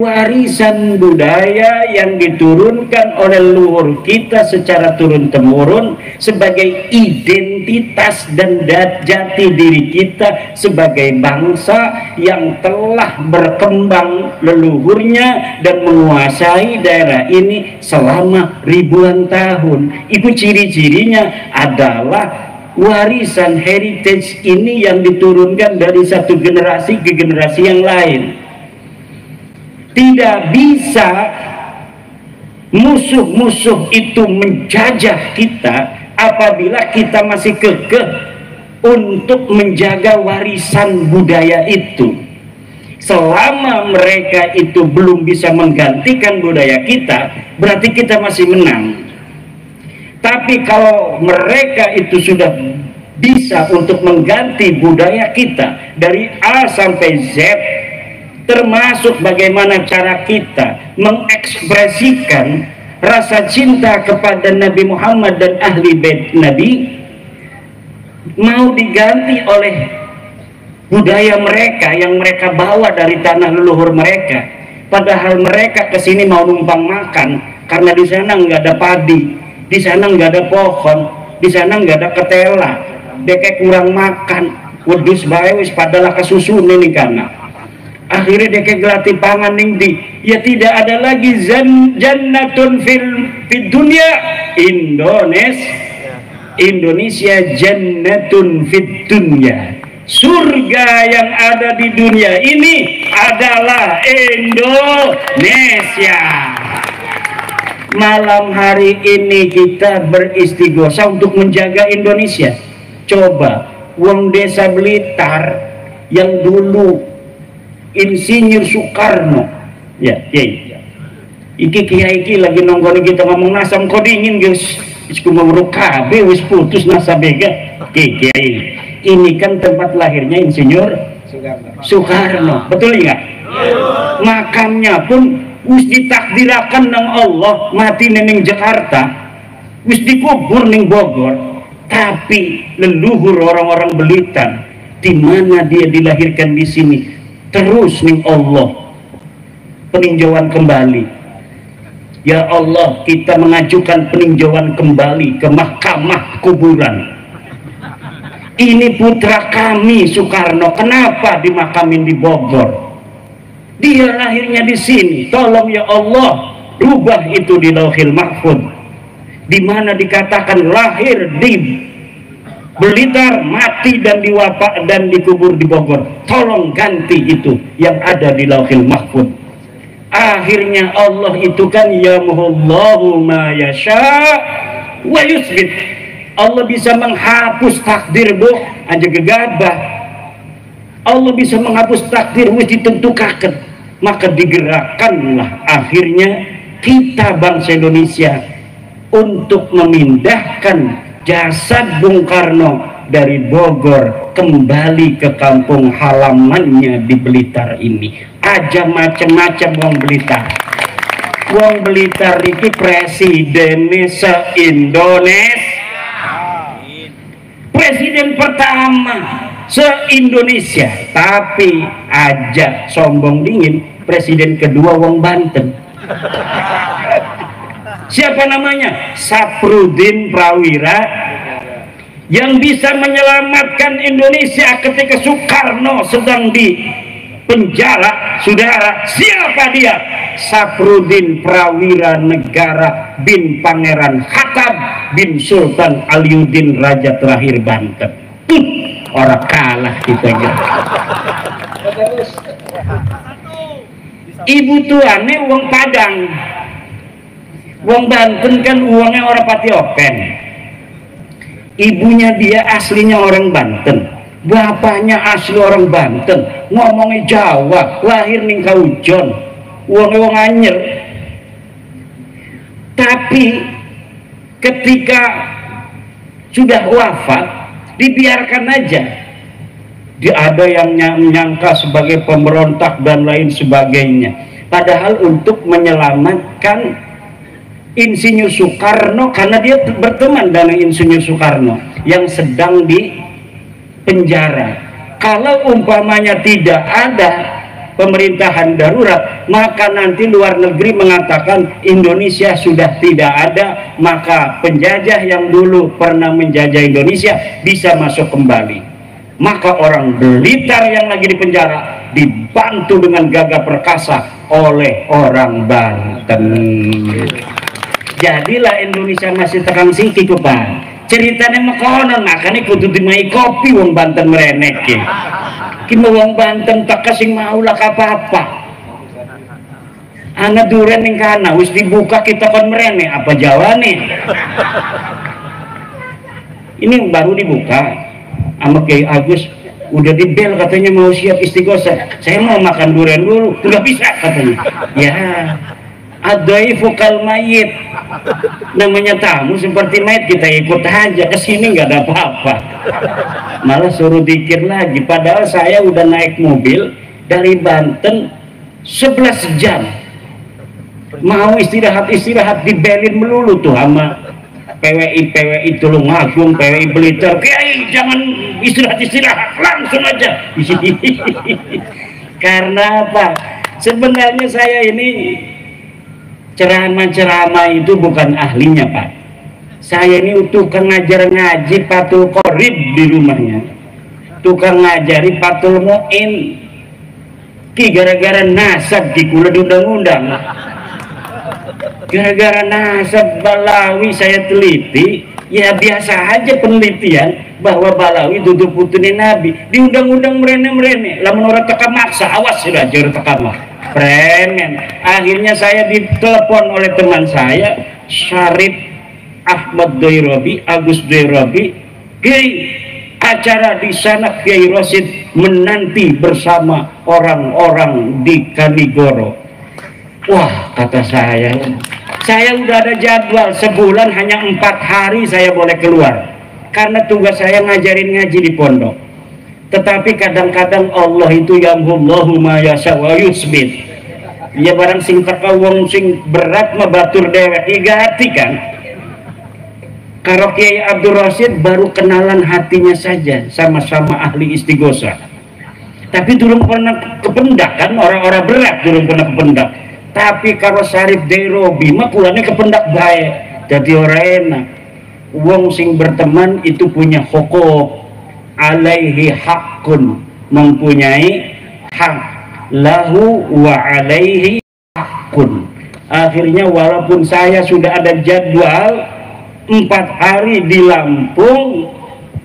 warisan budaya yang diturunkan oleh leluhur kita secara turun-temurun sebagai identitas dan jati diri kita sebagai bangsa yang telah berkembang leluhurnya dan menguasai daerah ini selama ribuan tahun. Itu ciri-cirinya adalah warisan heritage ini yang diturunkan dari satu generasi ke generasi yang lain. Tidak bisa musuh-musuh itu menjajah kita apabila kita masih kekeh untuk menjaga warisan budaya itu. Selama mereka itu belum bisa menggantikan budaya kita, berarti kita masih menang. Tapi kalau mereka itu sudah bisa untuk mengganti budaya kita dari A sampai Z, termasuk bagaimana cara kita mengekspresikan rasa cinta kepada Nabi Muhammad dan ahli bait Nabi, mau diganti oleh budaya mereka yang mereka bawa dari tanah leluhur mereka, padahal mereka kesini mau numpang makan karena di sana nggak ada padi, di sana nggak ada pohon, di sana nggak ada ketela, deke kurang makan, wedus bae wis padalah kesusun ini karena akhirnya deke gelati pangan ning di, ya tidak ada lagi jannatun fil dunia Indonesia jannatun fid dunya, surga yang ada di dunia ini adalah Indonesia. Malam hari ini kita beristighosa untuk menjaga Indonesia. Coba wong desa Blitar yang dulu Insinyur Soekarno, ya, iki kiai iki lagi nonggoni kita ngomong nasam kok dingin guys, isku nguruk KB wis putus nasa bega, kiai. Ini kan tempat lahirnya Insinyur Soekarno, betul nggak? Makamnya pun wis ditakdirakan nang Allah mati neng Jakarta, wis dikubur neng Bogor, tapi leluhur orang-orang Blitar, di mana dia dilahirkan di sini. Terus nih Allah peninjauan kembali. Ya Allah, kita mengajukan peninjauan kembali ke mahkamah kuburan. Ini putra kami Soekarno, kenapa dimakamin di Bogor? Dia lahirnya di sini. Tolong ya Allah, rubah itu di Lauhil Mahfuz, di mana dikatakan lahir di Blitar, mati dan diwapak dan dikubur di Bogor. Tolong ganti itu yang ada di Lauhil Mahfuz. Akhirnya Allah itu kan yamhullahu ma yasha wa yusbit. Allah bisa menghapus takdir bu aja gegabah. Allah bisa menghapus takdir wis ditentukan, maka digerakkanlah akhirnya kita bangsa Indonesia untuk memindahkan jasad Bung Karno dari Bogor kembali ke kampung halamannya di Blitar ini. Aja macam-macam wong Blitar. Wong Blitar iki presiden se-Indonesia. Presiden pertama se-Indonesia, tapi aja sombong dingin presiden kedua wong Banten. Siapa namanya? Saprudin Prawira, yang bisa menyelamatkan Indonesia ketika Soekarno sedang di penjara. Saudara, siapa dia? Saprudin Prawira Negara bin Pangeran Hatab bin Sultan Aliuddin Raja terakhir Banten. Orang kalah kita gitu. Ibu tuane wong Padang. Wong Banten kan uangnya orang pati open. Ibunya dia aslinya orang Banten, bapaknya asli orang Banten, ngomongnya Jawa, lahir ning Kaujon, uangnya wong anyer. Tapi ketika sudah wafat, dibiarkan aja. Dia ada yang menyangka sebagai pemberontak dan lain sebagainya. Padahal untuk menyelamatkan Insinyur Soekarno, karena dia berteman dengan Insinyur Soekarno yang sedang di penjara. Kalau umpamanya tidak ada pemerintahan darurat, maka nanti luar negeri mengatakan Indonesia sudah tidak ada, maka penjajah yang dulu pernah menjajah Indonesia bisa masuk kembali. Maka orang Blitar yang lagi di penjara dibantu dengan gagah perkasa oleh orang Banten. Jadilah Indonesia masih terang siki ku Pak. Ceritanya makonon, makanya kudu dimai kopi wong Banten merenek ki. Kini wong Banten tak kasih maulah apa-apa. Anak duren yang kana wis dibuka kita kon merenek apa jawane. Ini baru dibuka sama Kiai Agus, udah di bel katanya mau siap istighosah. Saya mau makan durian dulu, nggak bisa katanya. Ya, adaifu kal mayit, namanya tamu seperti mayit, kita ikut aja ke sini nggak ada apa-apa. Malah suruh dikir lagi, padahal saya udah naik mobil dari Banten 11 jam, mau istirahat dibelin melulu tuh sama PWI Tulungagung, PWI Blitar. Kiai jangan istirahat, langsung aja. Karena apa? Sebenarnya saya ini ceramah itu bukan ahlinya Pak. Saya ini tukang ngajar ngaji Patul Qorib di rumahnya, tukang ngajari Patul Mu'in ki gara-gara nasab ki kula diundang-undang. Gara-gara nasab Balawi saya teliti, ya biasa aja penelitian bahwa Balawi duduk putune Nabi, diundang-undang merene lamun ora teka maksa, awas sudah jero teka premen. Akhirnya saya ditelepon oleh teman saya Syarif Ahmad Doirobi, Agus Doirobi, Kiai, acara di sana Kiai Rosid menanti bersama orang-orang di Kanigoro. Wah, kata saya udah ada jadwal, sebulan hanya 4 hari saya boleh keluar karena tugas saya ngajarin ngaji di pondok. Tetapi kadang-kadang Allah itu yamhullahu ma yasha wa yusbit. Ya barang sing teka wong sing berat mah batur dewek igati kan. Karo Kiai Abdul Rasyid baru kenalan hatinya saja, sama-sama ahli istighosah. Tapi belum pernah kependak kan, orang-orang berat belum pernah kependak. Tapi kalau Syarif Deirobi mah pulangnya kependak baik, jadi orang enak. Wong sing berteman itu punya hukum, alaihi hakun, mempunyai hak, lahu wa alaihi hakun. Akhirnya walaupun saya sudah ada jadwal 4 hari di Lampung,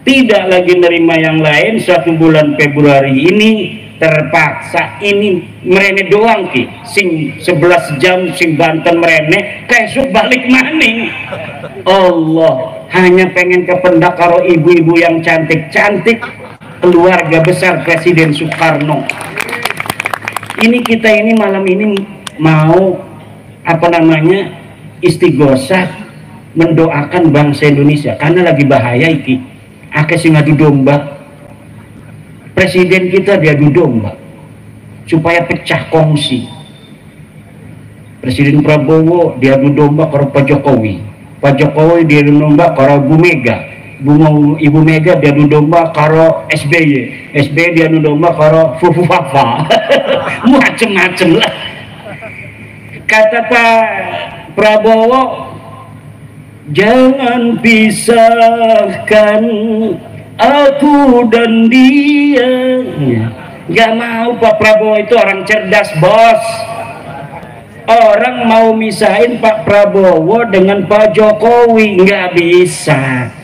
tidak lagi nerima yang lain, 1 bulan Februari ini terpaksa ini merene doang ki sing 11 jam sing Banten merene besok balik maning. Allah hanya pengen kependak karo ibu-ibu yang cantik-cantik, keluarga besar Presiden Soekarno. Ini kita ini malam ini mau apa namanya istighosah mendoakan bangsa Indonesia karena lagi bahaya iki akeh sing adu domba. Presiden kita diadu domba supaya pecah kongsi. Presiden Prabowo diadu domba karo Pak Jokowi, Pak Jokowi diadu domba karo Bu Mega, Ibu Mega diadu domba karo SBY, SBY diadu domba karo Fufu Fafa. Macem-macem lah. Kata Pak Prabowo, jangan pisahkan aku dan dia. Gak mau. Pak Prabowo itu orang cerdas bos. Orang mau misahin Pak Prabowo dengan Pak Jokowi nggak bisa.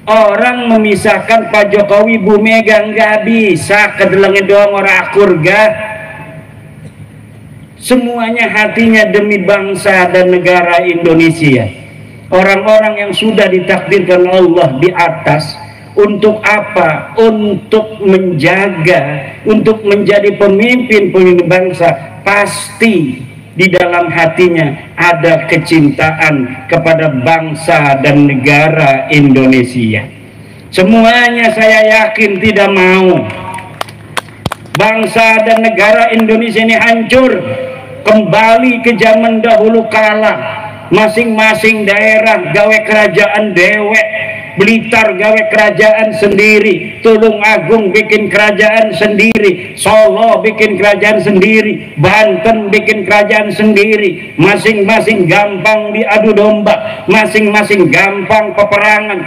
Orang memisahkan Pak Jokowi Bu Mega nggak bisa. Kedelengnya doang orang akur gak. Semuanya hatinya demi bangsa dan negara Indonesia. Orang-orang yang sudah ditakdirkan Allah di atas. Untuk apa? Untuk menjaga, untuk menjadi pemimpin bangsa. Pasti di dalam hatinya ada kecintaan kepada bangsa dan negara Indonesia. Semuanya saya yakin tidak mau bangsa dan negara Indonesia ini hancur kembali ke zaman dahulu kala. Masing-masing daerah gawe kerajaan dewek, Blitar gawe kerajaan sendiri, Tulungagung bikin kerajaan sendiri, Solo bikin kerajaan sendiri, Banten bikin kerajaan sendiri. Masing-masing gampang diadu domba, masing-masing gampang peperangan.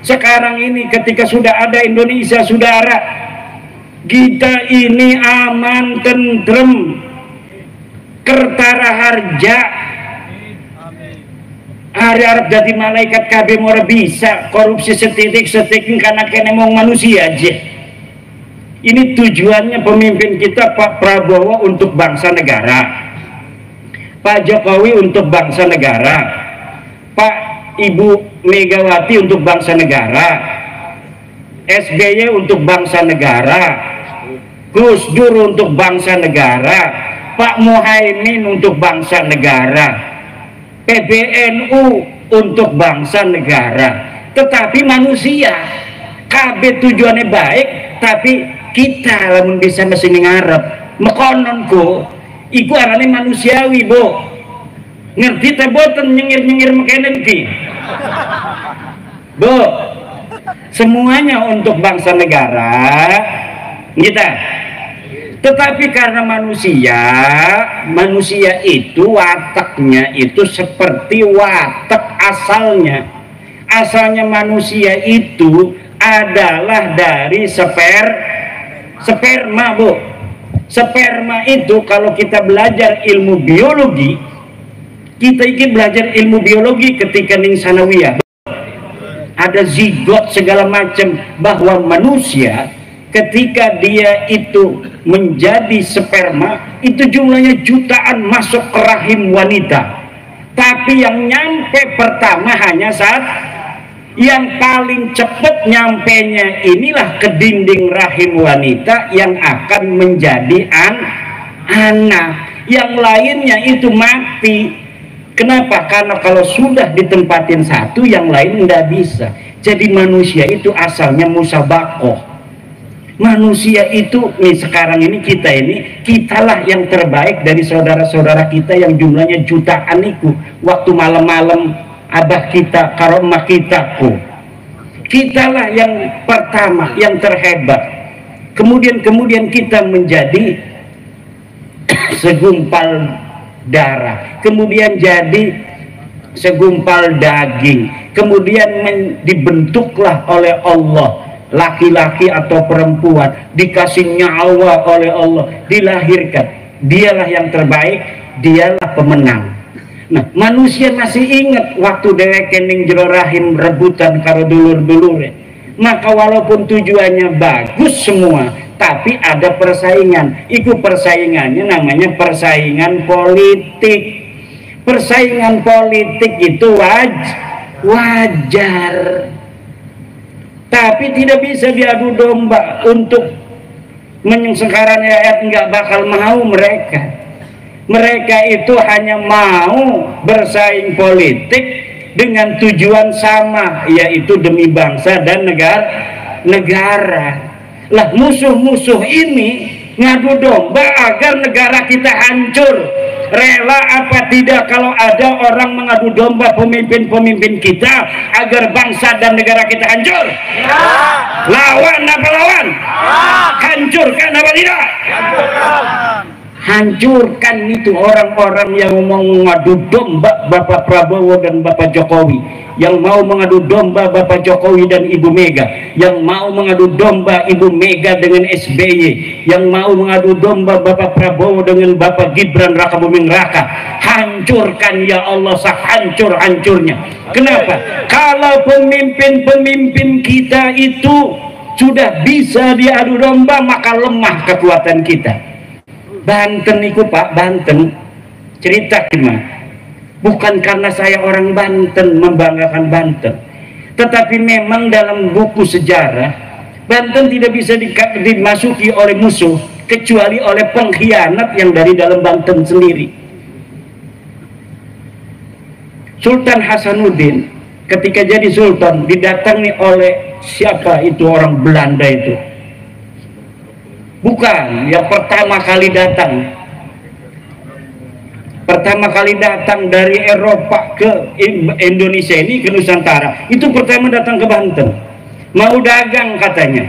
Sekarang ini ketika sudah ada Indonesia, saudara, kita ini aman, tentrem, kertara harja, harap jadi malaikat KB mau bisa korupsi setitik karena kena mau manusia aja. Ini tujuannya pemimpin kita Pak Prabowo untuk bangsa negara, Pak Jokowi untuk bangsa negara, Pak Ibu Megawati untuk bangsa negara, SBY untuk bangsa negara, Gus Dur untuk bangsa negara, Pak Muhaimin untuk bangsa negara, PBNU untuk bangsa negara. Tetapi manusia KB tujuannya baik, tapi kita lamun bisa mesin ngarep mekononku iku arane manusiawi, Bu. Ngerti teh boten nyengir-nyengir mekenen ki, Bu. Semuanya untuk bangsa negara kita. Tetapi karena manusia itu wataknya itu seperti watak asalnya manusia itu adalah dari sperma, Bu. Sperma itu kalau kita belajar ilmu biologi, kita ingin belajar ilmu biologi ketika ning sanawiyah, ada zigot segala macam, bahwa manusia ketika dia itu menjadi sperma itu jumlahnya jutaan masuk ke rahim wanita, tapi yang nyampe pertama hanya saat yang paling cepat nyampenya inilah ke dinding rahim wanita yang akan menjadi anak, yang lainnya itu mati. Kenapa? Karena kalau sudah ditempatin satu yang lain nggak bisa. Jadi manusia itu asalnya musabakoh. Manusia itu nih sekarang ini kitalah yang terbaik dari saudara-saudara kita yang jumlahnya jutaan itu. Waktu malam-malam abah kita karo emak kitaku, kitalah yang pertama, yang terhebat. Kemudian kita menjadi segumpal darah, kemudian jadi segumpal daging, kemudian dibentuklah oleh Allah, laki-laki atau perempuan, dikasih nyawa oleh Allah, dilahirkan. Dialah yang terbaik, dialah pemenang. Nah, manusia masih ingat waktu dewek ning jero rahim rebutan karo dulur-dulure. Maka walaupun tujuannya bagus semua, tapi ada persaingan. Iku persaingannya namanya persaingan politik. Persaingan politik itu wajar. Tapi tidak bisa diadu domba untuk menyengsarakan rakyat, nggak bakal mau mereka. Mereka itu hanya mau bersaing politik dengan tujuan sama, yaitu demi bangsa dan negara. Lah musuh-musuh ini ngadu domba agar negara kita hancur. Rela apa tidak kalau ada orang mengadu domba pemimpin-pemimpin kita agar bangsa dan negara kita hancur? Ya. Lawan apa lawan? Ya. Hancurkan apa tidak? Hancurkan. Hancurkan itu orang-orang yang mau mengadu domba Bapak Prabowo dan Bapak Jokowi, yang mau mengadu domba Bapak Jokowi dan Ibu Mega, yang mau mengadu domba Ibu Mega dengan SBY, yang mau mengadu domba Bapak Prabowo dengan Bapak Gibran Raka Buming Raka. Hancurkan ya Allah, sehancur-hancurnya. Kenapa? Kalau pemimpin-pemimpin kita itu sudah bisa diadu domba, maka lemah kekuatan kita. Banten itu Pak, Banten cerita gimana? Bukan karena saya orang Banten membanggakan Banten, tetapi memang dalam buku sejarah Banten tidak bisa dimasuki oleh musuh kecuali oleh pengkhianat yang dari dalam Banten sendiri. Sultan Hasanuddin ketika jadi sultan didatangi oleh siapa itu, orang Belanda itu. Bukan yang pertama kali datang, pertama kali datang dari Eropa ke Indonesia ini, ke Nusantara, itu pertama datang ke Banten, mau dagang katanya.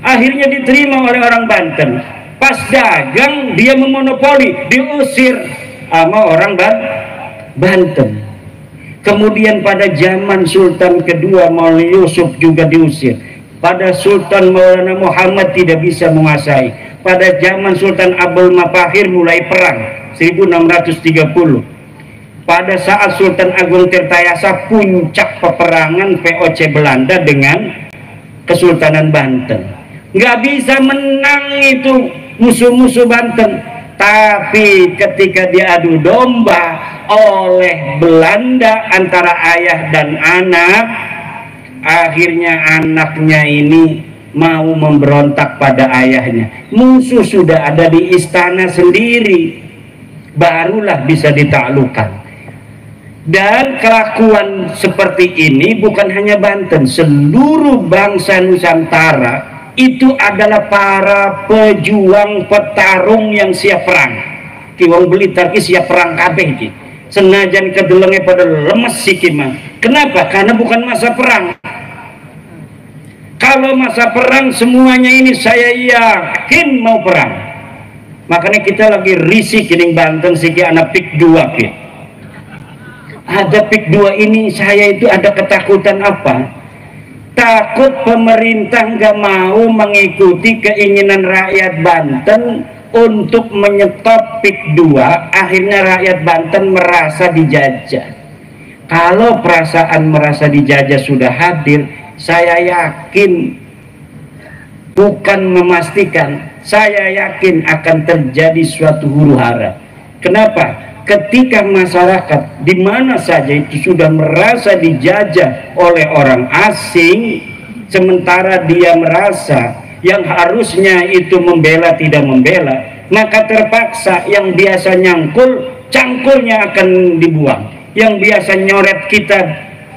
Akhirnya diterima oleh orang Banten. Pas dagang dia memonopoli, diusir sama orang Banten. Kemudian pada zaman Sultan kedua Maulana Yusuf juga diusir. Pada Sultan Maulana Muhammad tidak bisa menguasai. Pada zaman Sultan Abdul Mapahir mulai perang 1630. Pada saat Sultan Agung Tirtayasa puncak peperangan VOC Belanda dengan Kesultanan Banten. Nggak bisa menang itu musuh-musuh Banten. Tapi ketika diadu domba oleh Belanda antara ayah dan anak, akhirnya anaknya ini mau memberontak pada ayahnya. Musuh sudah ada di istana sendiri, barulah bisa ditaklukkan. Dan kelakuan seperti ini bukan hanya Banten, seluruh bangsa Nusantara itu adalah para pejuang petarung yang siap perang. Ki wong Blitar ki siap perang kabeh ki. Senajan kedelenge pada lemes siki mah. Kenapa? Karena bukan masa perang. Kalau masa perang semuanya ini saya yakin mau perang. Makanya kita lagi risih kining Banten siki anak pik 2 ki. Ada pik 2 ini saya itu ada ketakutan apa? Takut pemerintah nggak mau mengikuti keinginan rakyat Banten untuk menyetop PIK 2, akhirnya rakyat Banten merasa dijajah. Kalau perasaan merasa dijajah sudah hadir, saya yakin, bukan memastikan, saya yakin akan terjadi suatu huru hara. Kenapa? Ketika masyarakat di mana saja itu sudah merasa dijajah oleh orang asing, sementara dia merasa yang harusnya itu membela tidak membela, maka terpaksa yang biasa nyangkul, cangkulnya akan dibuang. Yang biasa nyoret kitab,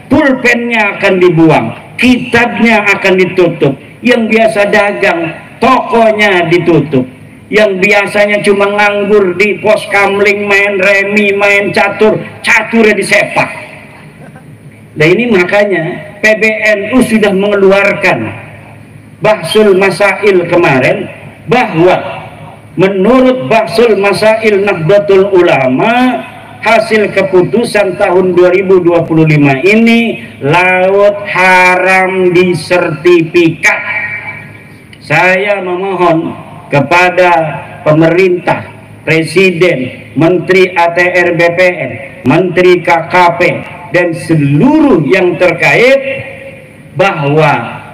pulpennya akan dibuang, kitabnya akan ditutup. Yang biasa dagang, tokonya ditutup. Yang biasanya cuma nganggur di pos kamling, main remi, main catur, caturnya disepak. Nah ini makanya PBNU sudah mengeluarkan Bahsul Masail kemarin, bahwa menurut Bahsul Masail Nahdlatul Ulama, hasil keputusan tahun 2025 ini laut haram disertifikat. Saya memohon kepada pemerintah, presiden, menteri ATR BPN, menteri KKP, dan seluruh yang terkait, bahwa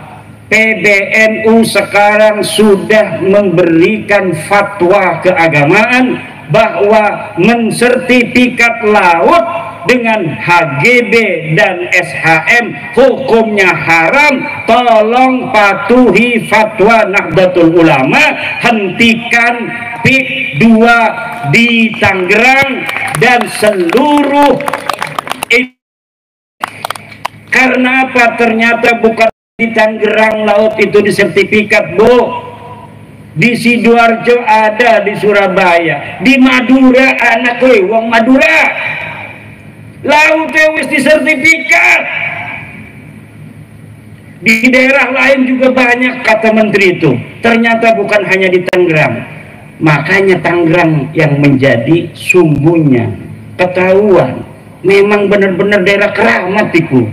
PBNU sekarang sudah memberikan fatwa keagamaan bahwa mensertifikat laut dengan HGB dan SHM hukumnya haram. Tolong patuhi fatwa Nahdlatul Ulama, hentikan PIK 2 di Tangerang dan seluruh. Karena apa? Ternyata bukan di Tangerang laut itu disertifikat, Bu. Di Sidoarjo ada, di Surabaya, di Madura anak wong Madura lautnya wis disertifikat. Di daerah lain juga banyak, kata menteri itu. Ternyata bukan hanya di Tangerang. Makanya Tangerang yang menjadi sumbunya. Ketahuan memang benar-benar daerah keramat itu.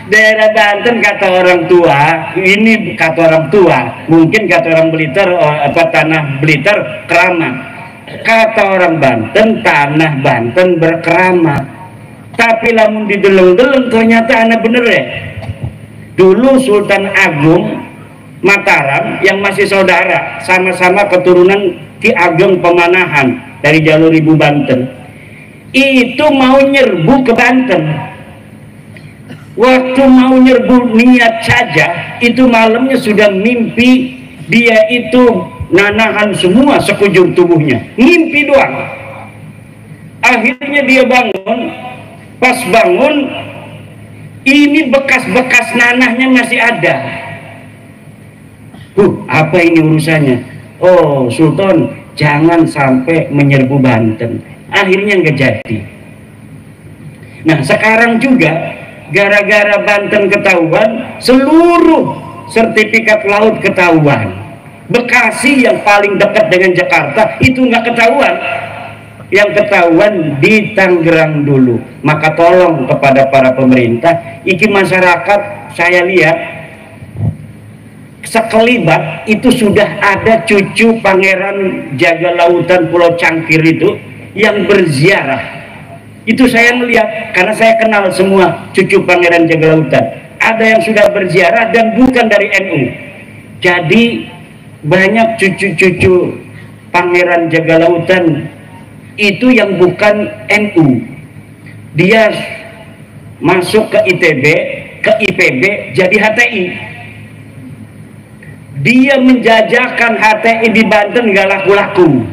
Daerah Banten kata orang tua, ini kata orang tua, mungkin kata orang Blitar, tanah Blitar keramat. Kata orang Banten, tanah Banten berkeramat. Tapi lamun dideleng-deleng ternyata anak bener ya. Dulu Sultan Agung Mataram yang masih saudara, sama-sama keturunan Ki Ageng Pemanahan dari jalur Ibu Banten, itu mau nyerbu ke Banten. Waktu mau nyerbu niat saja, itu malamnya sudah mimpi dia itu nanahan semua sekujur tubuhnya, mimpi doang. Akhirnya dia bangun, pas bangun ini bekas-bekas nanahnya masih ada. Apa ini urusannya? Oh Sultan, jangan sampai menyerbu Banten. Akhirnya nggak jadi. Nah sekarang juga gara-gara Banten ketahuan, seluruh sertifikat laut ketahuan. Bekasi yang paling dekat dengan Jakarta itu nggak ketahuan, yang ketahuan di Tangerang dulu. Maka tolong kepada para pemerintah, iki masyarakat, saya lihat sekelibat itu sudah ada cucu Pangeran Jaga Lautan Pulau Cangkir itu yang berziarah. Itu saya melihat karena saya kenal semua cucu Pangeran Jaga Lautan. Ada yang sudah berziarah dan bukan dari NU. Jadi banyak cucu-cucu Pangeran Jaga Lautan itu yang bukan NU. Dia masuk ke ITB, ke IPB, jadi HTI. Dia menjajakan HTI di Banten gak laku-laku.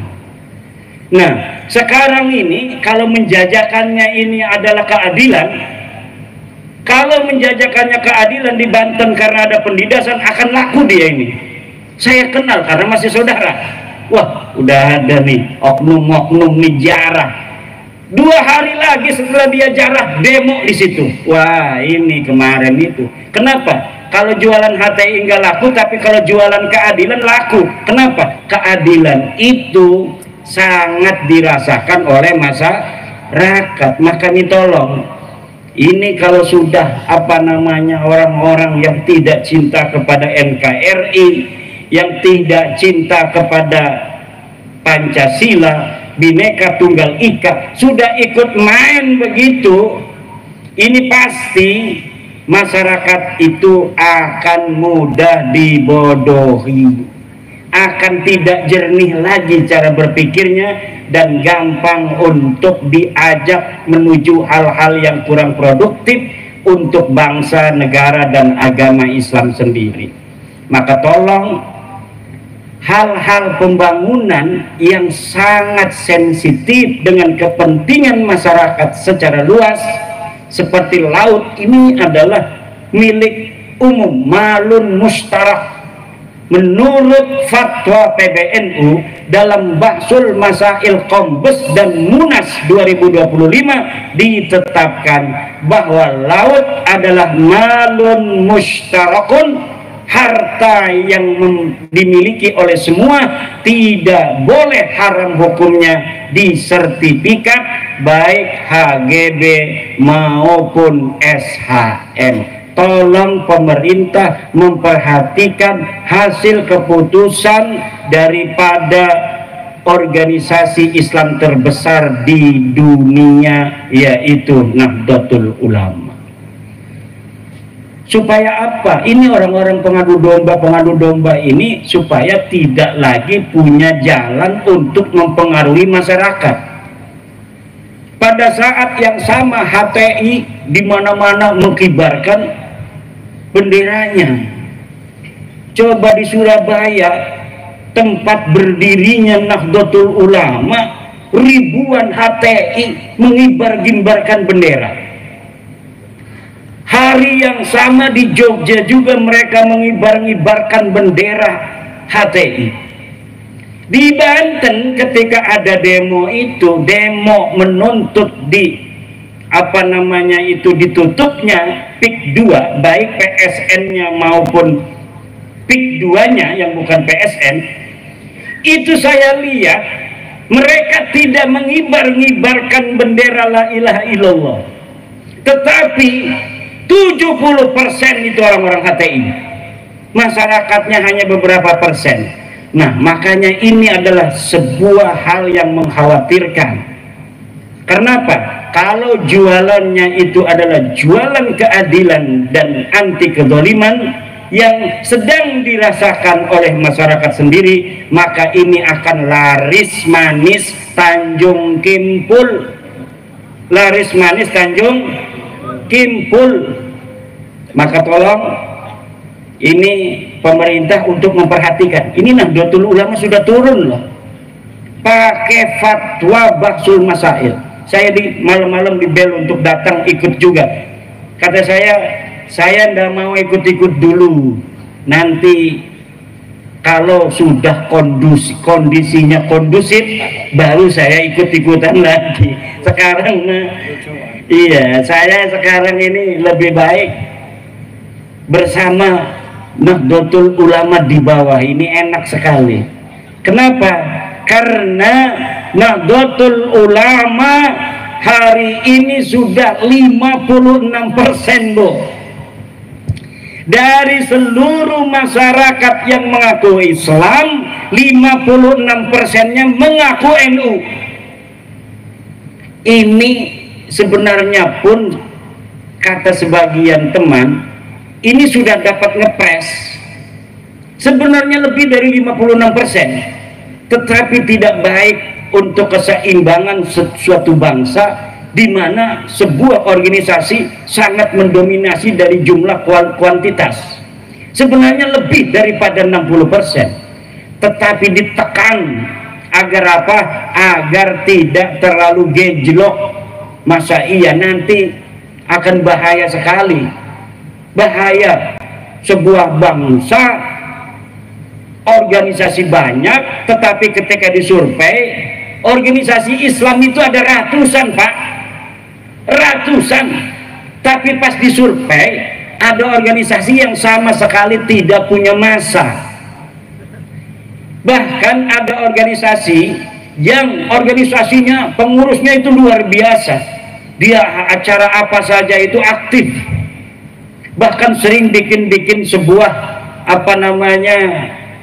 Nah, sekarang ini kalau menjajakannya ini adalah keadilan, kalau menjajakannya keadilan di Banten karena ada pendidasan, akan laku dia ini. Saya kenal karena masih saudara. Wah, udah ada nih oknum-oknum nih jarah. 2 hari lagi setelah dia jarah, demo di situ. Wah, ini kemarin itu. Kenapa? Kalau jualan HTI enggak laku, tapi kalau jualan keadilan laku. Kenapa? Keadilan itu sangat dirasakan oleh masyarakat. Makanya tolong, ini kalau sudah orang-orang yang tidak cinta kepada NKRI, yang tidak cinta kepada Pancasila, Bhinneka Tunggal Ika, sudah ikut main begitu, ini pasti masyarakat itu akan mudah dibodohi, akan tidak jernih lagi cara berpikirnya, dan gampang untuk diajak menuju hal-hal yang kurang produktif untuk bangsa, negara, dan agama Islam sendiri. Maka tolong, hal-hal pembangunan yang sangat sensitif dengan kepentingan masyarakat secara luas seperti laut ini adalah milik umum, malun mustarak. Menurut fatwa PBNU dalam Bahsul Masail Kombes dan Munas 2025 ditetapkan bahwa laut adalah malun mustarakun, harta yang dimiliki oleh semua, tidak boleh haram hukumnya di sertifikat baik HGB maupun SHM. Tolong pemerintah memperhatikan hasil keputusan daripada organisasi Islam terbesar di dunia, yaitu Nahdlatul Ulama. Supaya apa? Ini orang-orang pengadu domba ini supaya tidak lagi punya jalan untuk mempengaruhi masyarakat. Pada saat yang sama HTI di mana-mana mengibarkan benderanya. Coba di Surabaya, tempat berdirinya Nahdlatul Ulama, ribuan HTI mengibar-gimbarkan bendera. Hari yang sama di Jogja juga mereka mengibar-ngibarkan bendera HTI. Di Banten ketika ada demo itu, demo menuntut ditutupnya PIK 2, baik PSN-nya maupun PIK 2-nya yang bukan PSN, itu saya lihat mereka tidak mengibar-ngibarkan bendera la ilaha illallah, tetapi 70% itu orang-orang HTI, masyarakatnya hanya beberapa persen. Nah, makanya ini adalah sebuah hal yang mengkhawatirkan. Kenapa? Kalau jualannya itu adalah jualan keadilan dan anti kezaliman yang sedang dirasakan oleh masyarakat sendiri, maka ini akan laris manis Tanjung Kimpul. Laris manis Tanjung Kimpul. Maka tolong, ini pemerintah untuk memperhatikan. Ini Nahdlatul Ulama sudah turun loh, pakai fatwa Bahsul Masail. Saya di malam-malam di bel untuk datang ikut juga. Kata saya tidak mau ikut-ikut dulu, nanti Kalau sudah kondisinya kondusif, baru saya ikut-ikutan lagi. Sekarang iya, saya sekarang ini lebih baik bersama Nahdlatul Ulama di bawah. Ini enak sekali. Kenapa? Karena Nahdlatul Ulama hari ini sudah 56%, Bu. Dari seluruh masyarakat yang mengaku Islam, 56%-nya mengaku NU. Ini sebenarnya pun kata sebagian teman, ini sudah dapat ngepres sebenarnya lebih dari 56%, tetapi tidak baik untuk keseimbangan suatu bangsa, di mana sebuah organisasi sangat mendominasi dari jumlah kuantitas. Sebenarnya lebih daripada 60%, tetapi ditekan agar apa? Agar tidak terlalu gejlok. Masa iya, nanti akan bahaya sekali. Bahaya sebuah bangsa organisasi banyak, tetapi ketika disurvei organisasi Islam itu ada ratusan, Pak, ratusan, tapi pas disurvei ada organisasi yang sama sekali tidak punya massa. Bahkan ada organisasi yang organisasinya pengurusnya itu luar biasa, dia acara apa saja itu aktif, bahkan sering bikin sebuah apa namanya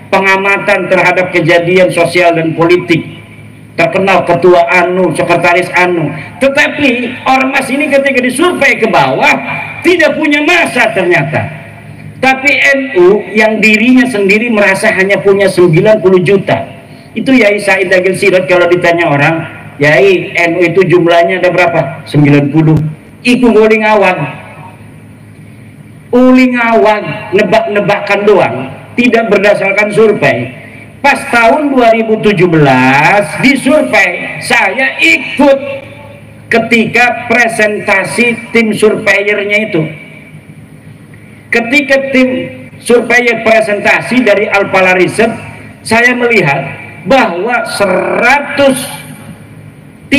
pengamatan terhadap kejadian sosial dan politik. Terkenal ketua anu, sekretaris anu, tetapi ormas ini ketika disurvei ke bawah tidak punya massa ternyata. Tapi NU yang dirinya sendiri merasa hanya punya 90 juta. Itu Yai Said Agil Sirot, kalau ditanya orang, Yai, NU itu jumlahnya ada berapa? 90. Itu uling awang, nebak-nebakan doang, tidak berdasarkan survei. Pas tahun 2017 disurvei, saya ikut ketika presentasi tim surveyornya itu. Ketika tim surveyor presentasi dari Alpala Research, saya melihat bahwa 130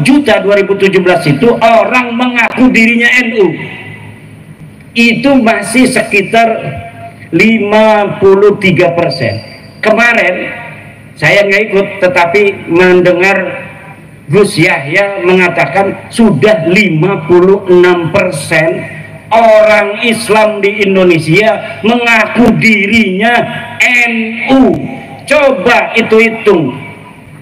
juta 2017 itu orang mengaku dirinya NU. Itu masih sekitar 53%. Kemarin saya nggak ikut, tetapi mendengar Gus Yahya mengatakan sudah 56% orang Islam di Indonesia mengaku dirinya NU. Coba itu hitung,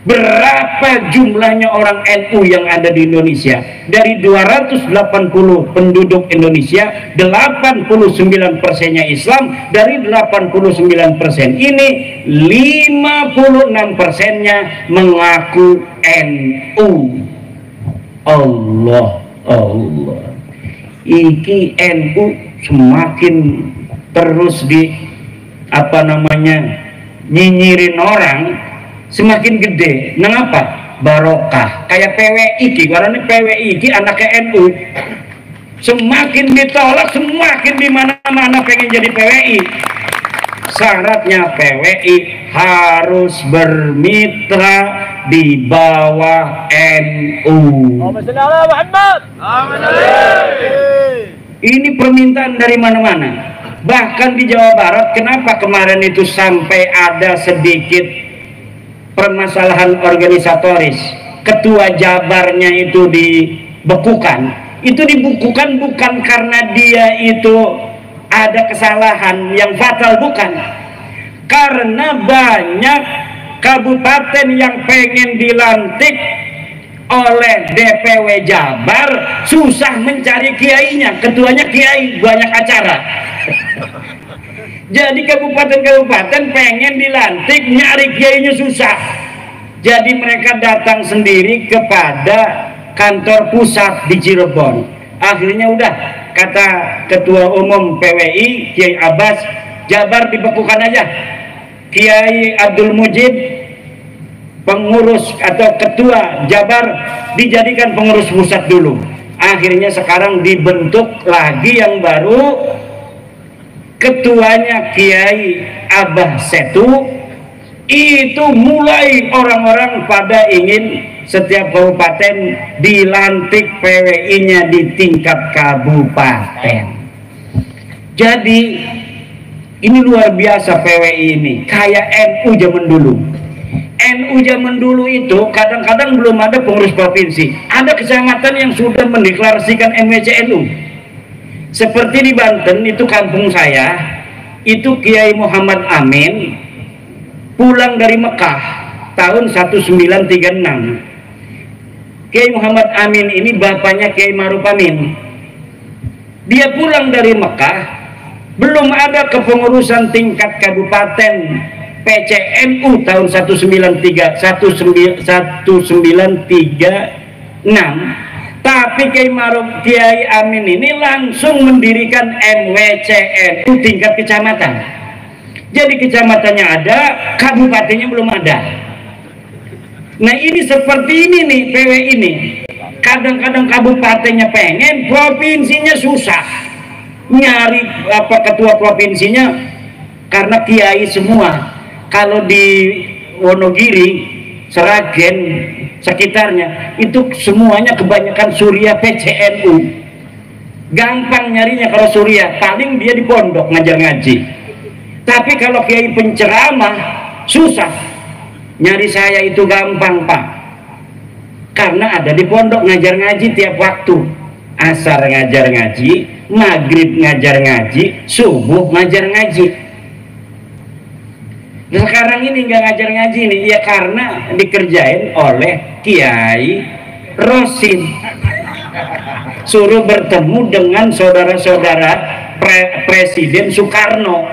berapa jumlahnya orang NU yang ada di Indonesia. Dari 280 penduduk Indonesia, 89%-nya Islam. Dari 89% ini 56%-nya mengaku NU. Allah iki NU semakin terus di apa namanya nyinyirin orang, semakin gede. Mengapa? Barokah. Kayak PWI, karena ini PWI anaknya NU, semakin ditolak semakin di mana-mana pengen jadi PWI. Syaratnya PWI harus bermitra di bawah NU. Ini permintaan dari mana-mana. Bahkan di Jawa Barat, kenapa kemarin itu sampai ada sedikit permasalahan organisatoris, ketua Jabarnya itu dibekukan. Itu dibekukan bukan karena dia itu ada kesalahan yang fatal, bukan, karena banyak kabupaten yang pengen dilantik oleh DPW Jabar susah mencari kiainya, ketuanya kiai banyak acara. Jadi kabupaten-kabupaten pengen dilantik, nyari kiainya susah. Jadi mereka datang sendiri kepada kantor pusat di Cirebon. Akhirnya udah, kata ketua umum PWI Kiai Abbas, Jabar dibekukan aja. Kiai Abdul Mujib pengurus atau ketua Jabar dijadikan pengurus pusat dulu. Akhirnya sekarang dibentuk lagi yang baru, ketuanya Kiai Abah Setu, itu mulai orang-orang pada ingin setiap kabupaten dilantik PWI-nya di tingkat kabupaten. Jadi ini luar biasa PWI ini, kayak NU zaman dulu. NU zaman dulu itu kadang-kadang belum ada pengurus provinsi, ada kecamatan yang sudah mendeklarasikan MWCNU. Seperti di Banten itu kampung saya, itu Kiai Muhammad Amin pulang dari Mekah tahun 1936. Kiai Muhammad Amin ini bapaknya Kiai Ma'ruf Amin. Dia pulang dari Mekah, belum ada kepengurusan tingkat kabupaten PCNU tahun 1936, tapi Kiai Amin ini langsung mendirikan MWCNU tingkat kecamatan. Jadi kecamatannya ada, kabupatennya belum ada. Nah ini seperti ini nih PW ini. Kadang-kadang kabupatennya pengen, provinsinya susah nyari ketua provinsinya karena kiai semua. Kalau di Wonogiri, Seragen, sekitarnya itu semuanya kebanyakan Surya PCNU. Gampang nyarinya kalau Surya, paling dia di pondok ngajar ngaji. Tapi kalau kiai penceramah susah. Nyari saya itu gampang, Pak. Karena ada di pondok ngajar ngaji tiap waktu. Asar ngajar ngaji, maghrib ngajar ngaji, subuh ngajar ngaji. Sekarang ini nggak ngajar ngaji nih, ya karena dikerjain oleh Kiai Rosin. Suruh bertemu dengan saudara-saudara Presiden Soekarno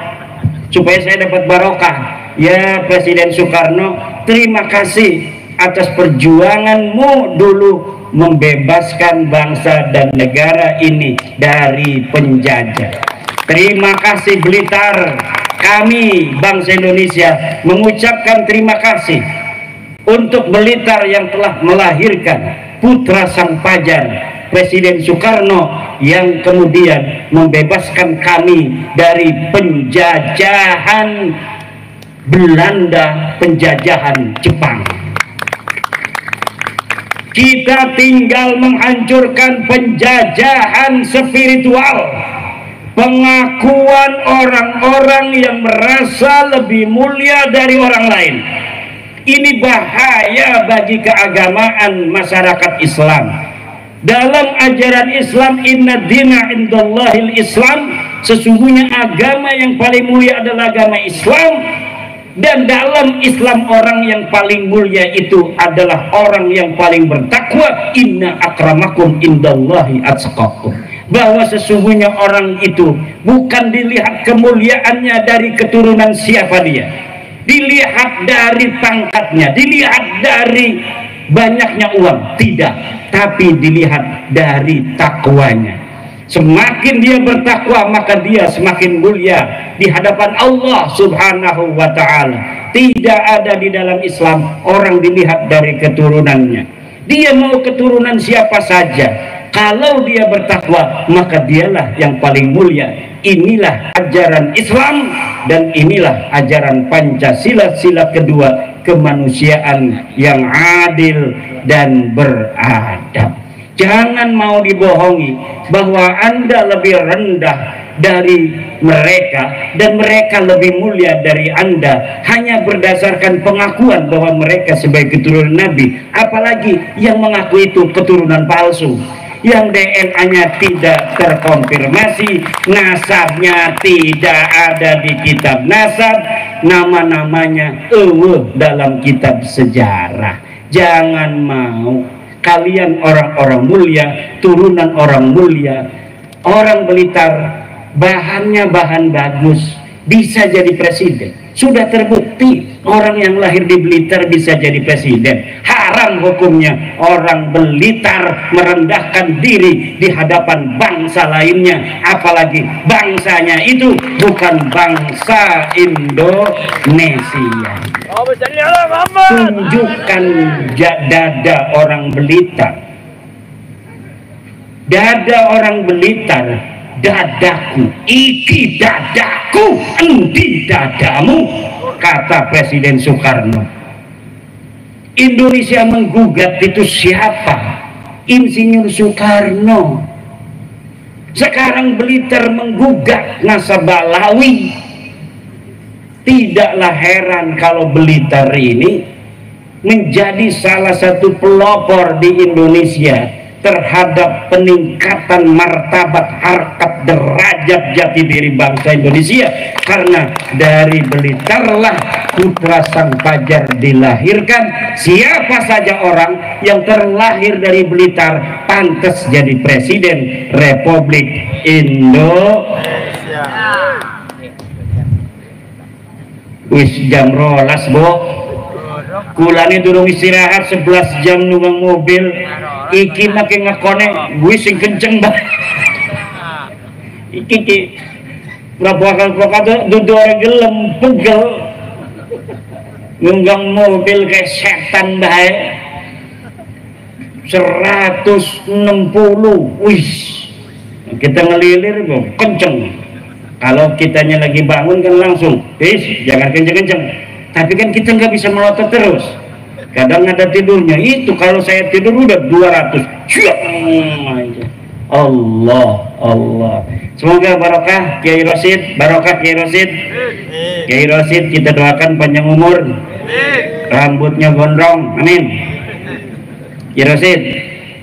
supaya saya dapat barokah. Ya Presiden Soekarno, terima kasih atas perjuanganmu dulu membebaskan bangsa dan negara ini dari penjajah. Terima kasih Blitar. Kami bangsa Indonesia mengucapkan terima kasih untuk Blitar yang telah melahirkan putra sang pajar Presiden Soekarno yang kemudian membebaskan kami dari penjajahan Belanda, penjajahan Jepang. Kita tinggal menghancurkan penjajahan spiritual, pengakuan orang-orang yang merasa lebih mulia dari orang lain. Ini bahaya bagi keagamaan masyarakat Islam. Dalam ajaran Islam, inna dina indallahil Islam, sesungguhnya agama yang paling mulia adalah agama Islam. Dan dalam Islam orang yang paling mulia itu adalah orang yang paling bertakwa. Inna akramakum indallahi atqakum. Bahwa sesungguhnya orang itu bukan dilihat kemuliaannya dari keturunan siapa dia, dilihat dari pangkatnya, dilihat dari banyaknya uang, tidak, tapi dilihat dari takwanya. Semakin dia bertakwa, maka dia semakin mulia di hadapan Allah Subhanahu wa ta'ala. Tidak ada di dalam Islam orang dilihat dari keturunannya. Dia mau keturunan siapa saja, kalau dia bertakwa, maka dialah yang paling mulia. Inilah ajaran Islam dan inilah ajaran Pancasila, sila kedua, kemanusiaan yang adil dan beradab. Jangan mau dibohongi bahwa Anda lebih rendah dari mereka dan mereka lebih mulia dari Anda hanya berdasarkan pengakuan bahwa mereka sebagai keturunan Nabi. Apalagi yang mengaku itu keturunan palsu, yang DNA-nya tidak terkonfirmasi, nasabnya tidak ada di kitab nasab, nama-namanya dalam kitab sejarah. Jangan mau. Kalian orang-orang mulia, turunan orang mulia, orang Blitar, bahannya bahan bagus, bisa jadi presiden. Sudah terbukti orang yang lahir di Blitar bisa jadi presiden. Haram hukumnya orang Blitar merendahkan diri di hadapan bangsa lainnya, apalagi bangsanya itu bukan bangsa Indonesia. Tunjukkan dada orang Blitar. Dada orang Blitar dadaku, iki dadaku, endi dadamu, kata Presiden Soekarno. Indonesia menggugat itu siapa? Insinyur Soekarno. Sekarang Blitar menggugat nasabah Lawi. Tidaklah heran kalau Blitar ini menjadi salah satu pelopor di Indonesia terhadap peningkatan martabat, harkat, derajat jati diri bangsa Indonesia, karena dari Blitarlah putra sang fajar dilahirkan. Siapa saja orang yang terlahir dari Blitar pantas jadi Presiden Republik Indonesia. Wis jam rolas, Bo. Kulane durung istirahat 11 jam nunggang mobil. Iki makin ngekone gue sing kenceng banget. Iki berapa dudu orang gelem pegel nunggang mobil kayak setan baik. 160. Wih, kita ngelilir kok kenceng. Kalau kitanya lagi bangun kan langsung jangan kenceng-kenceng. Tapi kan kita nggak bisa melotot terus, kadang ada tidurnya. Itu kalau saya tidur udah 200. Allah. Semoga barokah Kiai Rosid, barokah Kiai Rosid. Kiai Rosid kita doakan panjang umur, rambutnya gondrong, amin. Kiai Rosid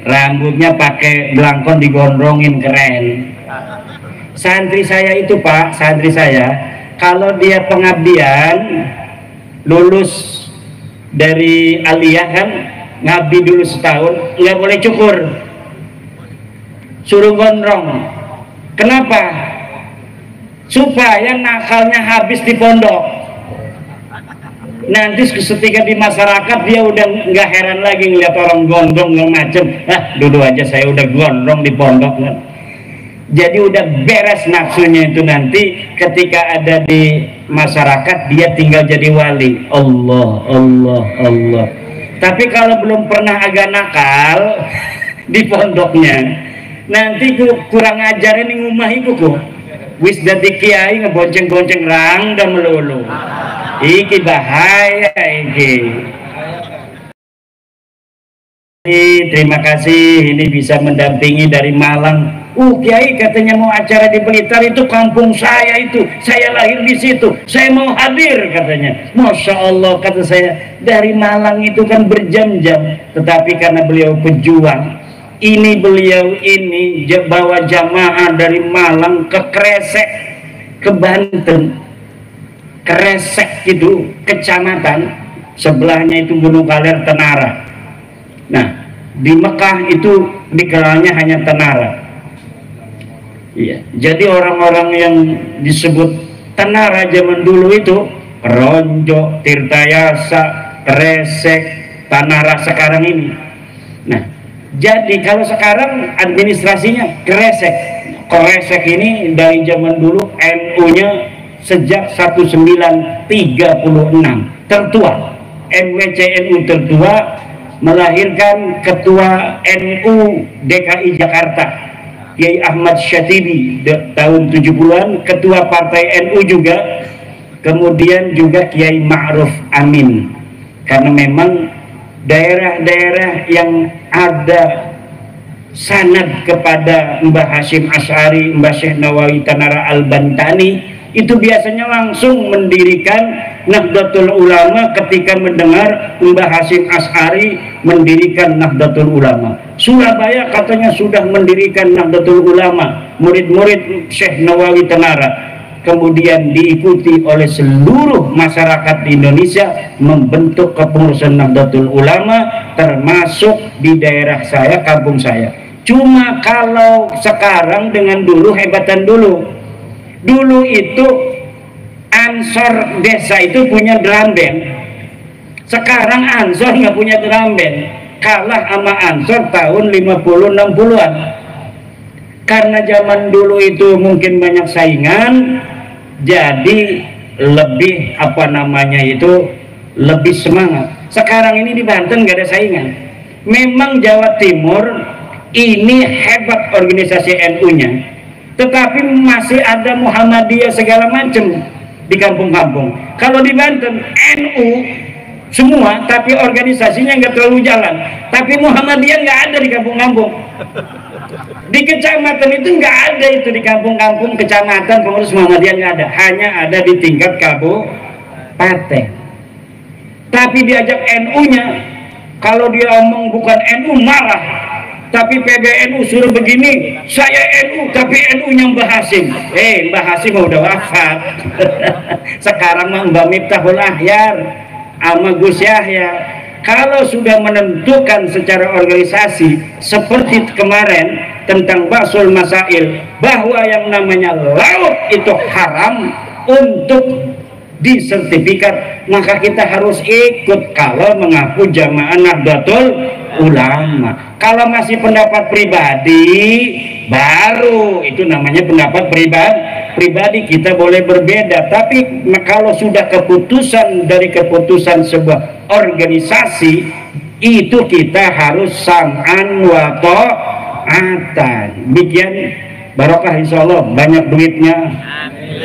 rambutnya pakai belangkon digondrongin, keren. Santri saya itu, Pak, santri saya kalau dia pengabdian lulus dari aliyah kan, ngabdi dulu setahun, nggak boleh cukur, suruh gondrong. Kenapa? Supaya nakalnya habis di pondok. Nanti ketika di masyarakat dia udah nggak heran lagi ngeliat orang gondrong yang macem. Dulu aja saya udah gondrong di pondok kan. Jadi udah beres nafsunya itu, nanti ketika ada di masyarakat dia tinggal jadi wali. Allah. Tapi kalau belum pernah agak nakal di pondoknya, nanti kurang ajar ini ngumah iku kok. Wis dadi kiai ngebonceng-bonceng rang dan melulu. Iki bahaya iki. Terima kasih ini bisa mendampingi dari Malang. Kiai katanya mau acara di Blitar, itu kampung saya, itu saya lahir di situ, saya mau hadir katanya. Masya Allah, kata saya, dari Malang itu kan berjam-jam, tetapi karena beliau pejuang, beliau ini bawa jamaah dari Malang ke Kresek, ke Banten. Kresek itu kecamatan, sebelahnya itu Gunung Kaler, Tenara. Nah, di Mekah itu dikenalnya hanya Tenara. Iya, jadi orang-orang yang disebut Tenara zaman dulu itu Ronjo, Tirtayasa, Kresek, Tanara sekarang ini. Nah, jadi kalau sekarang administrasinya Kresek. Kresek ini dari zaman dulu NU-nya sejak 1936 tertua, MWCNU tertua, melahirkan ketua NU DKI Jakarta Kiai Ahmad Syatibi tahun 70-an, ketua partai NU juga, kemudian juga Kiai Ma'ruf Amin. Karena memang daerah-daerah yang ada sanad kepada Mbah Hasyim Asy'ari, Mbah Syekh Nawawi Tanara Al-Bantani, itu biasanya langsung mendirikan Nahdlatul Ulama ketika mendengar Mbah Hasyim Asy'ari mendirikan Nahdlatul Ulama. Surabaya katanya sudah mendirikan Nahdlatul Ulama, murid-murid Syekh Nawawi Tanara. Kemudian diikuti oleh seluruh masyarakat di Indonesia membentuk kepengurusan Nahdlatul Ulama, termasuk di daerah saya, kampung saya. Cuma kalau sekarang dengan dulu, hebatan dulu. Dulu itu Ansor desa itu punya drum band. Sekarang Ansor nggak punya drum band, kalah sama Ansor tahun 50-60-an. Karena zaman dulu itu mungkin banyak saingan, jadi lebih lebih semangat. Sekarang ini di Banten nggak ada saingan. Memang Jawa Timur ini hebat organisasi NU-nya, tetapi masih ada Muhammadiyah segala macam di kampung-kampung. Kalau di Banten NU semua, tapi organisasinya nggak terlalu jalan. Tapi Muhammadiyah nggak ada di kampung-kampung. Di kecamatan itu nggak ada, itu di kampung-kampung kecamatan pengurus Muhammadiyah nggak ada, hanya ada di tingkat kabupaten. Tapi diajak NU-nya, kalau dia omong bukan NU marah. Tapi PBNU suruh begini, saya NU tapi NU-nya Mbah Hasim. Mbah Hasim udah wafat. Sekarang mah Mbah Miftahul Ahyar sama Gus Yahya. Kalau sudah menentukan secara organisasi seperti kemarin tentang Basul Masail, bahwa yang namanya laut itu haram untuk disertifikat, maka kita harus ikut kalau mengaku jamaah Nahdlatul Ulama. Kalau masih pendapat pribadi, baru itu namanya pendapat pribadi, kita boleh berbeda. Tapi kalau sudah keputusan dari keputusan sebuah organisasi, itu kita harus sam'an wa ta'atan. Demikian, barokah insyaallah, banyak duitnya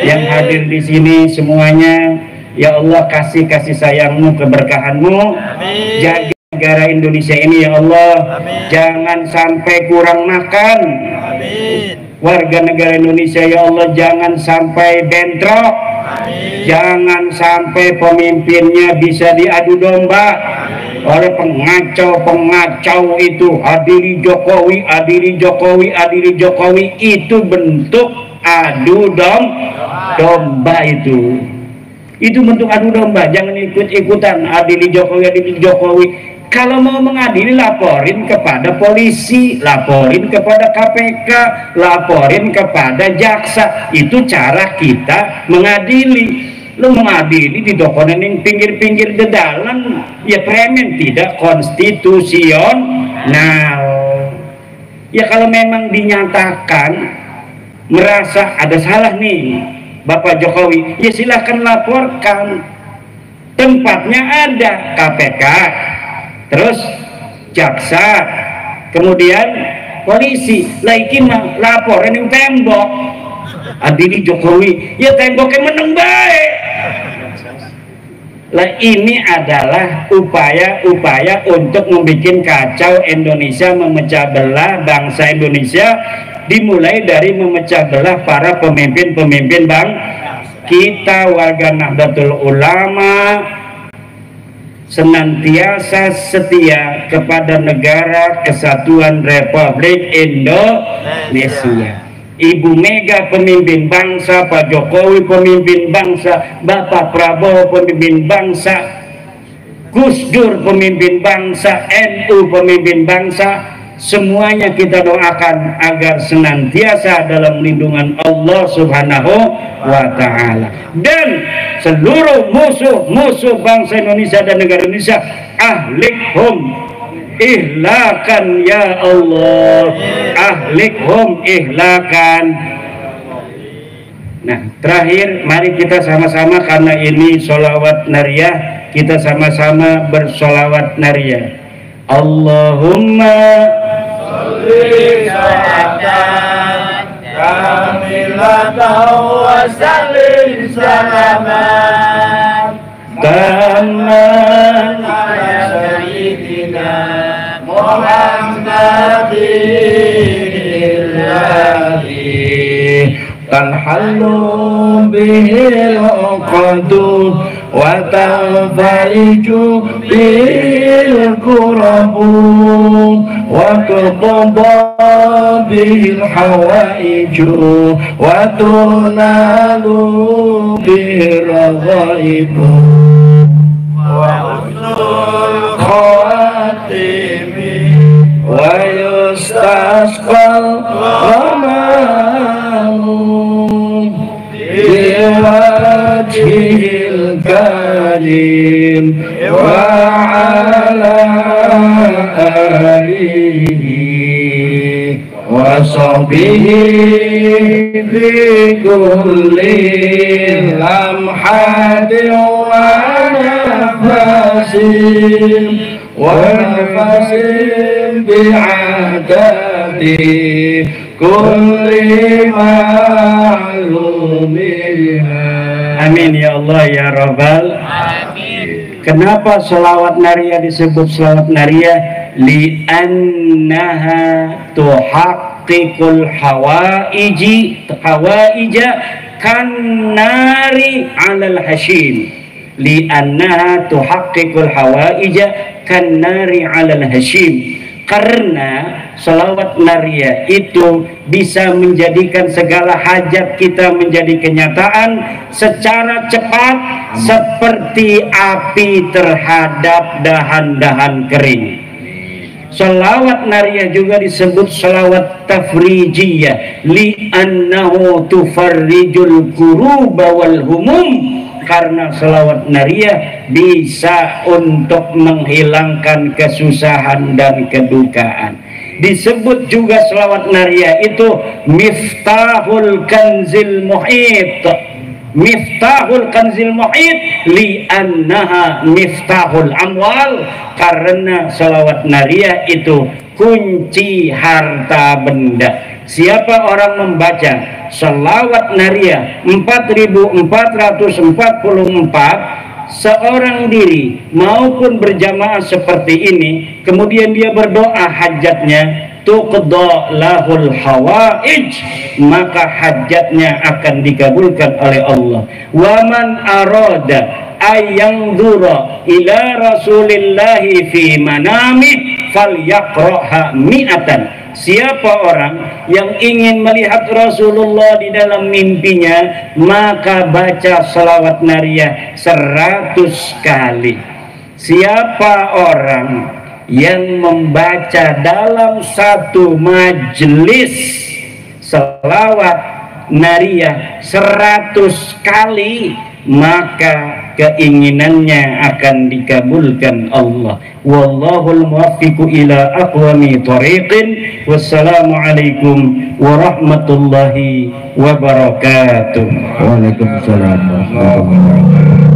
yang hadir di sini semuanya. Ya Allah, kasih sayangmu, keberkahanmu, jaga negara Indonesia ini ya Allah. Jangan sampai kurang makan. Warga negara Indonesia ya Allah, jangan sampai bentrok. Jangan sampai pemimpinnya bisa diadu domba oleh pengacau itu. Adili Jokowi, itu bentuk adu domba itu bentuk adu domba. Jangan ikut-ikutan adili Jokowi. Kalau mau mengadili, laporin kepada polisi, laporin kepada KPK, laporin kepada jaksa. Itu cara kita mengadili. Lu mengadili di dokonan yang pinggir-pinggir dedalan, ya premen, tidak konstitusional. Ya kalau memang dinyatakan merasa ada salah nih Bapak Jokowi, ya silahkan laporkan. Tempatnya ada KPK, terus jaksa, kemudian polisi. Lagi mah laporan yang tembok adili Jokowi, ya temboknya meneng baik lah. Ini adalah upaya untuk membuat kacau Indonesia, memecah belah bangsa Indonesia, dimulai dari memecah belah para pemimpin kita. Warga Nahdlatul Ulama senantiasa setia kepada negara kesatuan Republik Indonesia. Ibu Mega pemimpin bangsa, Pak Jokowi pemimpin bangsa, Bapak Prabowo pemimpin bangsa, Gus Dur pemimpin bangsa, NU pemimpin bangsa. Semuanya kita doakan agar senantiasa dalam lindungan Allah Subhanahu wa Ta'ala. Dan seluruh musuh bangsa Indonesia dan negara Indonesia, ahlikhum ihlakan ya Allah, ahlikhum ihlakan. Nah, terakhir mari kita sama-sama, karena ini sholawat nariyah, kita sama-sama bersolawat nariyah. Allahumma sholli salatan kamilatan wa sallim salaman taman ala sayyidina Muhammadin alladhi tanhallu bihil uqadu wa tanfariju bil kurabu wa tuqda bil hawaiju wa tunalu bil ghaibu wa usul khawatimi wa yustasqal ghamam biwajhil karim wa ala alihi wa sahbihi bi kulli lamhatin wa nafasin bi'adad kulli ma'lumiha. Amin ya Allah ya Rabbal. Kenapa selawat nariyah disebut selawat nariyah? Li'annaha tuhaqqiqul hawaija kannari 'alal hashim. Li'annaha tuhaqqiqul hawaija kannari 'alal hashim. Karena selawat nariyah itu bisa menjadikan segala hajat kita menjadi kenyataan secara cepat seperti api terhadap dahan-dahan kering. Selawat nariyah juga disebut selawat tafrijiyah li'annahu tufarrijul kuruba wal humum. Karena selawat nariyah bisa untuk menghilangkan kesusahan dan kedukaan. Disebut juga selawat nariyah itu miftahul kanzil muhit. Miftahul kanzil muhit li'annaha miftahul amwal. Karena selawat nariyah itu kunci harta benda. Siapa orang membaca selawat nariyah 4444 seorang diri maupun berjamaah seperti ini, kemudian dia berdoa hajatnya, tuqda lahul hawaij, maka hajatnya akan dikabulkan oleh Allah. Wa man arada ayanzura ila rasulillahi fi manamih falyaqraha mi'atan. Siapa orang yang ingin melihat Rasulullah di dalam mimpinya, maka baca selawat nariyah 100 kali. Siapa orang yang membaca dalam satu majelis selawat nariyah 100 kali, maka keinginannya akan dikabulkan Allah. Wallahul muwaffiqu ila aqwami thariqin. Wassalamualaikum warahmatullahi wabarakatuh. Waalaikumsalam warahmatullahi wabarakatuh.